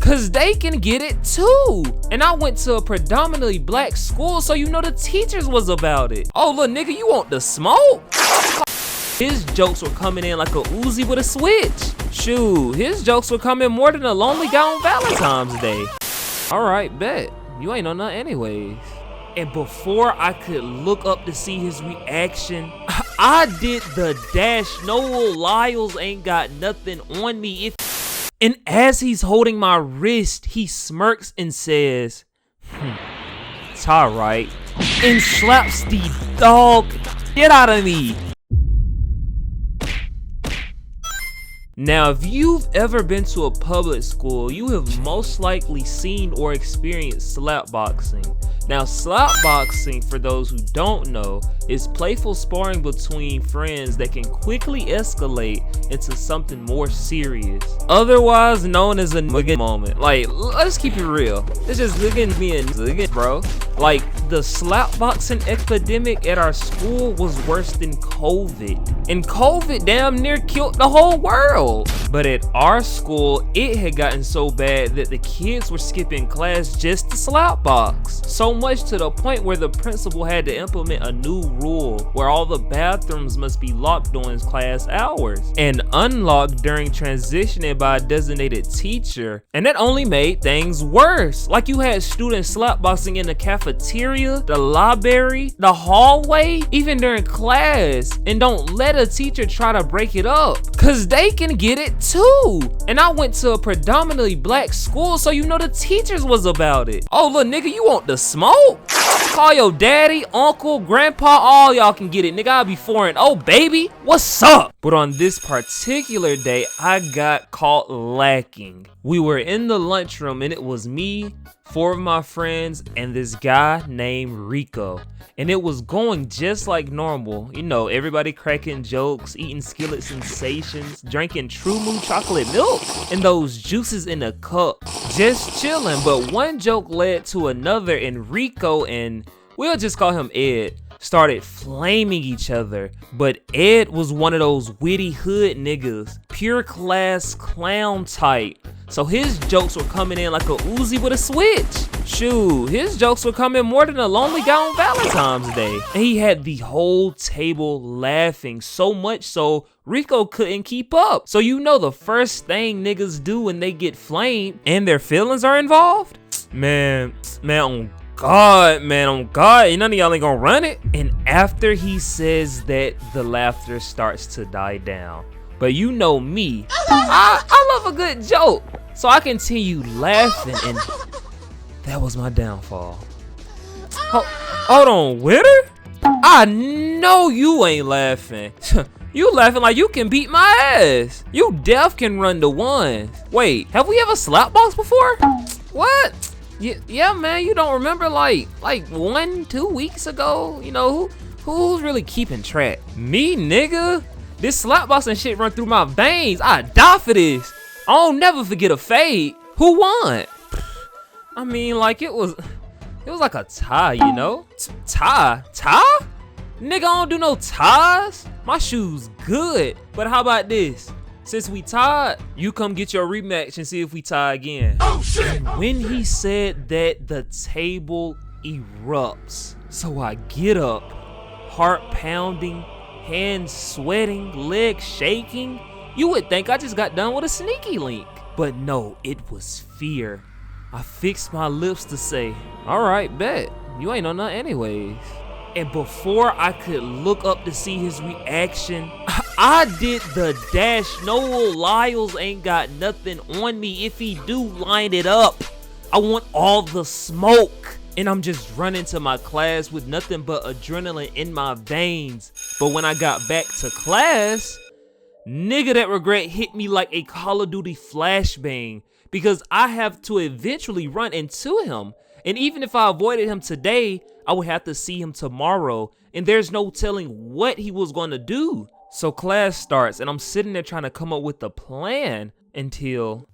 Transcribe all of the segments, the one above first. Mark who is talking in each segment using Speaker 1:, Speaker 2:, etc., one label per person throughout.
Speaker 1: cause they can get it too. And I went to a predominantly black school, so you know the teachers was about it. Oh look, nigga, you want the smoke? His jokes were coming in like a Uzi with a switch. Shoot, his jokes were coming more than a lonely guy on Valentine's Day. Alright, bet. You ain't on nothing anyways. And before I could look up to see his reaction, I did the dash. No, Lyles ain't got nothing on me. And as he's holding my wrist, he smirks and says, it's alright, and slaps the dog shit out of me. Now, if you've ever been to a public school, you have most likely seen or experienced slapboxing. Now, slapboxing, for those who don't know, is playful sparring between friends that can quickly escalate into something more serious, otherwise known as a nigga moment. Like, let's keep it real. It's just nigga me and nigga, bro. Like, the slapboxing epidemic at our school was worse than COVID. And COVID damn near killed the whole world. But at our school, it had gotten so bad that the kids were skipping class just to slapbox. So much to the point where the principal had to implement a new rule where all the bathrooms must be locked during class hours and unlocked during transitioning by a designated teacher. And that only made things worse. Like, you had students slapboxing in the cafeteria, the library, the hallway, even during class. And don't let a teacher try to break it up, cause they can get it too. And I went to a predominantly black school, so you know the teachers was about it. Oh look, nigga, you want the smoke? Call your daddy, uncle, grandpa, all y'all can get it. Nigga, I'll be 4-0, baby. What's up? But on this particular day, I got caught lacking. We were in the lunchroom and it was me, 4 of my friends, and this guy named Rico. And it was going just like normal. You know, everybody cracking jokes, eating skillet sensations, drinking True Moon chocolate milk, and those juices in a cup. Just chilling, but one joke led to another, and Rico and, we'll just call him Ed, started flaming each other. But Ed was one of those witty hood niggas, pure class clown type. So his jokes were coming in like a Uzi with a switch. Shoot, his jokes were coming more than a lonely guy on Valentine's Day. And he had the whole table laughing, so much so Rico couldn't keep up. So you know the first thing niggas do when they get flamed and their feelings are involved? Man, on God, none of y'all ain't gonna run it. And after he says that, the laughter starts to die down. But you know me, I love a good joke. So I continued laughing, and that was my downfall. Hold on, Witter? I know you ain't laughing. You laughing like you can beat my ass. You def can run the ones. Wait, have we ever slapboxed before? What? Yeah, man, you don't remember like 1-2 weeks ago? You know, who's really keeping track? Me, nigga. This slapboxing shit run through my veins. I die for this. I don't never forget a fade. Who won? I mean, like it was like a tie, you know? Tie? Nigga, I don't do no ties. My shoes good. But how about this? Since we tied, you come get your rematch and see if we tie again. Oh shit! And when he said that, the table erupts. So I get up, heart pounding, hands sweating, legs shaking. You would think I just got done with a sneaky link. But no, it was fear. I fixed my lips to say, alright, bet. You ain't on nothing anyways. And before I could look up to see his reaction, I did the dash. No, Lyles ain't got nothing on me. If he do, line it up. I want all the smoke. And I'm just running to my class with nothing but adrenaline in my veins. But when I got back to class, nigga, that regret hit me like a Call of Duty flashbang, because I have to eventually run into him. And even if I avoided him today, I would have to see him tomorrow, and there's no telling what he was going to do. So class starts, and I'm sitting there trying to come up with a plan until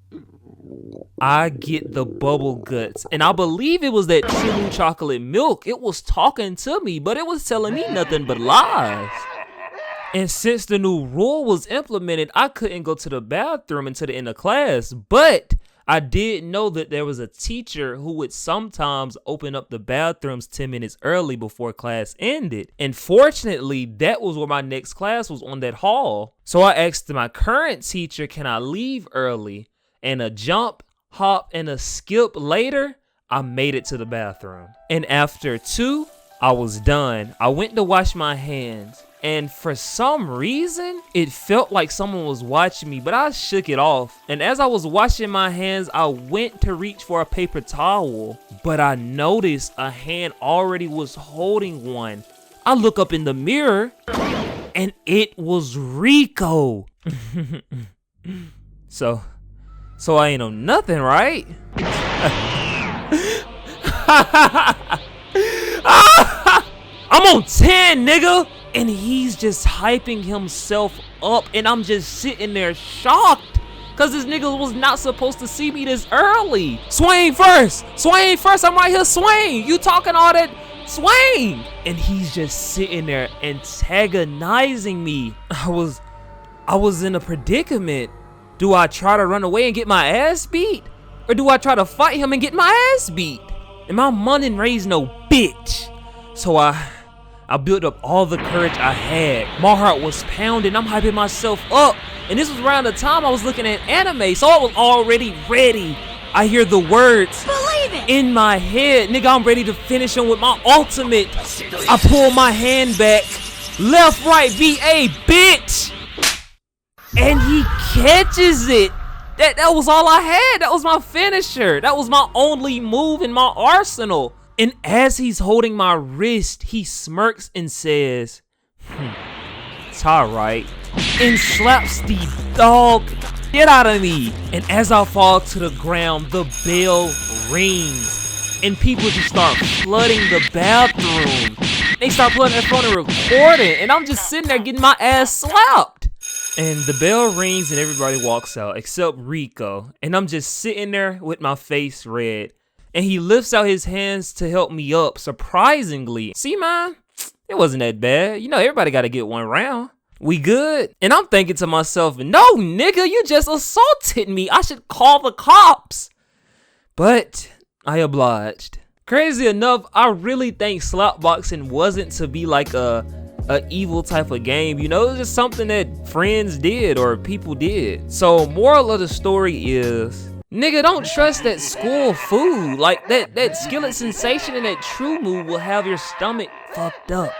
Speaker 1: I get the bubble guts. And I believe it was that True chocolate milk. It was talking to me, but it was telling me nothing but lies. And since the new rule was implemented, I couldn't go to the bathroom until the end of class, but I did know that there was a teacher who would sometimes open up the bathrooms 10 minutes early before class ended. And fortunately, that was where my next class was, on that hall. So I asked my current teacher, can I leave early? And a jump, hop, and a skip later, I made it to the bathroom. And after 2, I was done. I went to wash my hands. And for some reason, it felt like someone was watching me, but I shook it off. And as I was washing my hands, I went to reach for a paper towel, but I noticed a hand already was holding one. I look up in the mirror, and it was Rico. So I ain't on nothing, right? I'm on 10, nigga. And he's just hyping himself up, and I'm just sitting there shocked, cause this nigga was not supposed to see me this early. Swing first, I'm right here, swing. You talking all that, swing. And he's just sitting there antagonizing me. I was in a predicament. Do I try to run away and get my ass beat? Or do I try to fight him and get my ass beat? And my money ain't raised no bitch. So I built up all the courage I had. My heart was pounding, I'm hyping myself up. And this was around the time I was looking at anime, so I was already ready. I hear the words in my head. Nigga, I'm ready to finish him with my ultimate. I pull my hand back. Left, right, BA, bitch. And he catches it. That was all I had. That was my finisher. That was my only move in my arsenal. And as he's holding my wrist, he smirks and says, it's alright, and slaps the dog shit out of me. And as I fall to the ground, the bell rings, and people just start flooding the bathroom. They start putting their phone and recording, and I'm just sitting there getting my ass slapped. And the bell rings and everybody walks out except Rico, and I'm just sitting there with my face red. And he lifts out his hands to help me up, surprisingly. See, man, it wasn't that bad. You know, everybody got to get one round. We good? And I'm thinking to myself, no, nigga, you just assaulted me. I should call the cops. But I obliged. Crazy enough, I really think Slapboxing wasn't to be like a evil type of game. You know, it was just something that friends did or people did. So moral of the story is, nigga, don't trust that school food. Like that skillet sensation and that true move will have your stomach fucked up.